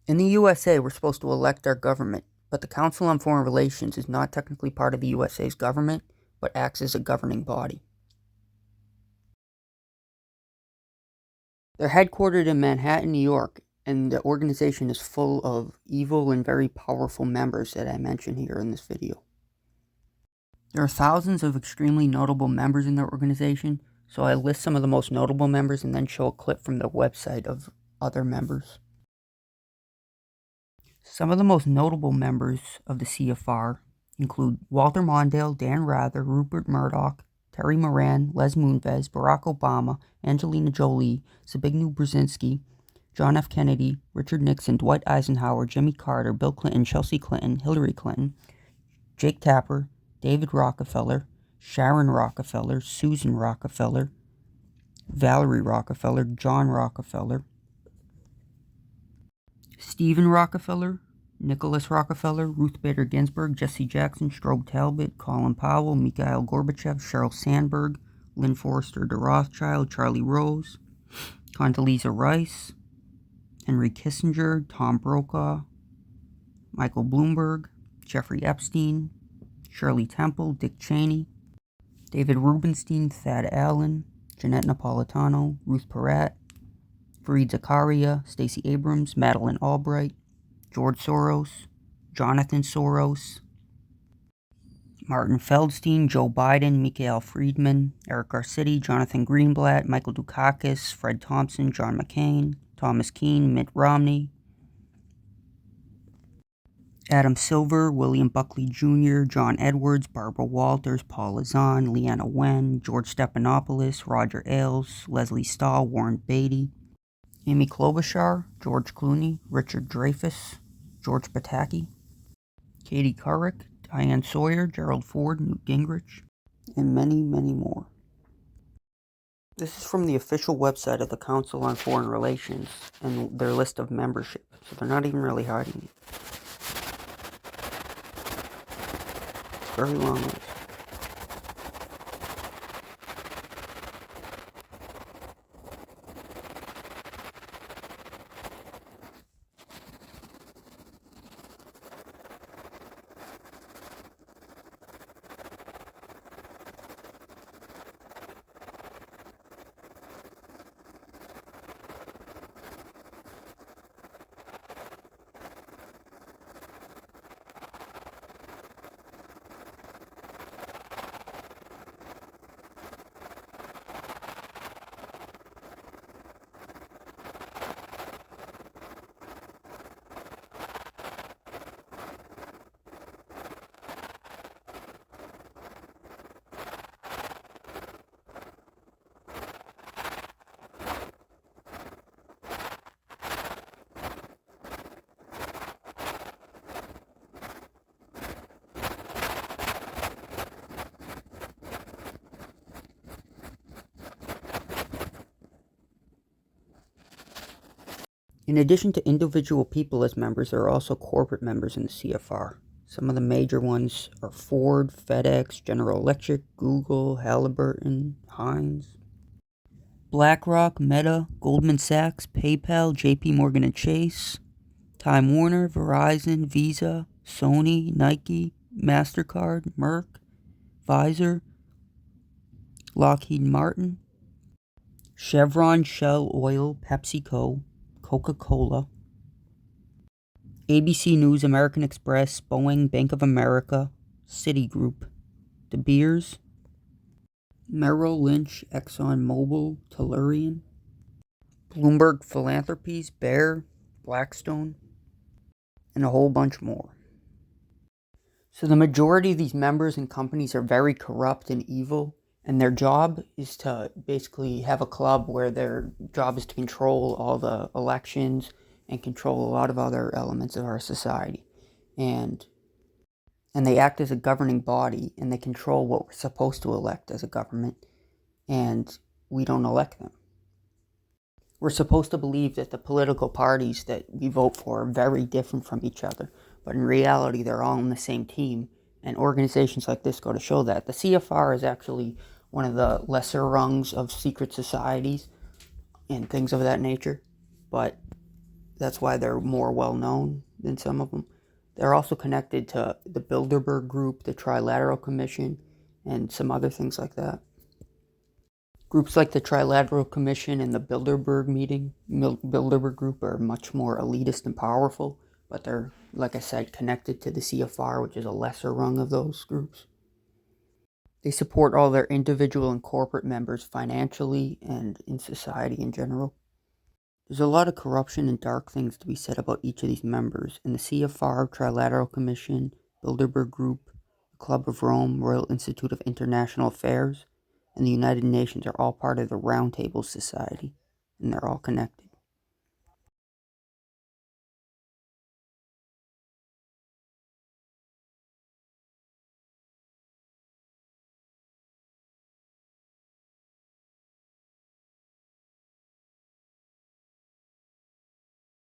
In the USA, we're supposed to elect our government, but the Council on Foreign Relations is not technically part of the USA's government, but acts as a governing body. They're headquartered in Manhattan, New York, and the organization is full of evil and very powerful members that I mention here in this video. There are thousands of extremely notable members in their organization, so I list some of the most notable members and then show a clip from the website of other members. Some of the most notable members of the CFR include Walter Mondale, Dan Rather, Rupert Murdoch, Terry Moran, Les Moonves, Barack Obama, Angelina Jolie, Zbigniew Brzezinski, John F. Kennedy, Richard Nixon, Dwight Eisenhower, Jimmy Carter, Bill Clinton, Chelsea Clinton, Hillary Clinton, Jake Tapper, David Rockefeller, Sharon Rockefeller, Susan Rockefeller, Valerie Rockefeller, John Rockefeller, Stephen Rockefeller, Nicholas Rockefeller, Ruth Bader Ginsburg, Jesse Jackson, Strobe Talbot, Colin Powell, Mikhail Gorbachev, Sheryl Sandberg, Lynn Forrester de Rothschild, Charlie Rose, Condoleezza Rice, Henry Kissinger, Tom Brokaw, Michael Bloomberg, Jeffrey Epstein, Shirley Temple, Dick Cheney, David Rubenstein, Thad Allen, Jeanette Napolitano, Ruth Porat, Fareed Zakaria, Stacey Abrams, Madeleine Albright, George Soros, Jonathan Soros, Martin Feldstein, Joe Biden, Mikhail Friedman, Eric Garcetti, Jonathan Greenblatt, Michael Dukakis, Fred Thompson, John McCain, Thomas Keane, Mitt Romney, Adam Silver, William Buckley Jr., John Edwards, Barbara Walters, Paul Lazan, Leanna Wen, George Stephanopoulos, Roger Ailes, Leslie Stahl, Warren Beatty, Amy Klobuchar, George Clooney, Richard Dreyfuss, George Pataki, Katie Couric, Diane Sawyer, Gerald Ford, Newt Gingrich, and many, many more. This is from the official website of the Council on Foreign Relations and their list of membership, so they're not even really hiding it. It's a very long list. In addition to individual people as members, there are also corporate members in the CFR. Some of the major ones are Ford, FedEx, General Electric, Google, Halliburton, Heinz, BlackRock, Meta, Goldman Sachs, PayPal, JP Morgan and Chase, Time Warner, Verizon, Visa, Sony, Nike, MasterCard, Merck, Pfizer, Lockheed Martin, Chevron, Shell Oil, PepsiCo, Coca-Cola, ABC News, American Express, Boeing, Bank of America, Citigroup, De Beers, Merrill Lynch, ExxonMobil, Tellurian, Bloomberg Philanthropies, Bayer, Blackstone, and a whole bunch more. So the majority of these members and companies are very corrupt and evil, and their job is to basically have a club where their job is to control all the elections and control a lot of other elements of our society. And they act as a governing body, and they control what we're supposed to elect as a government, and we don't elect them. We're supposed to believe that the political parties that we vote for are very different from each other, but in reality they're all on the same team, and organizations like this go to show that. The CFR is actually one of the lesser rungs of secret societies and things of that nature, but That's why they're more well known than some of them. They're also connected to the Bilderberg Group, the Trilateral Commission, and some other things like that. Groups like the Trilateral Commission and the Bilderberg Group are much more elitist and powerful, but they're, like I said, connected to the CFR, which is a lesser rung of those groups. They support all their individual and corporate members financially and in society in general. There's a lot of corruption and dark things to be said about each of these members, and the CFR, Trilateral Commission, Bilderberg Group, the Club of Rome, Royal Institute of International Affairs, and the United Nations are all part of the Round Table Society, and they're all connected.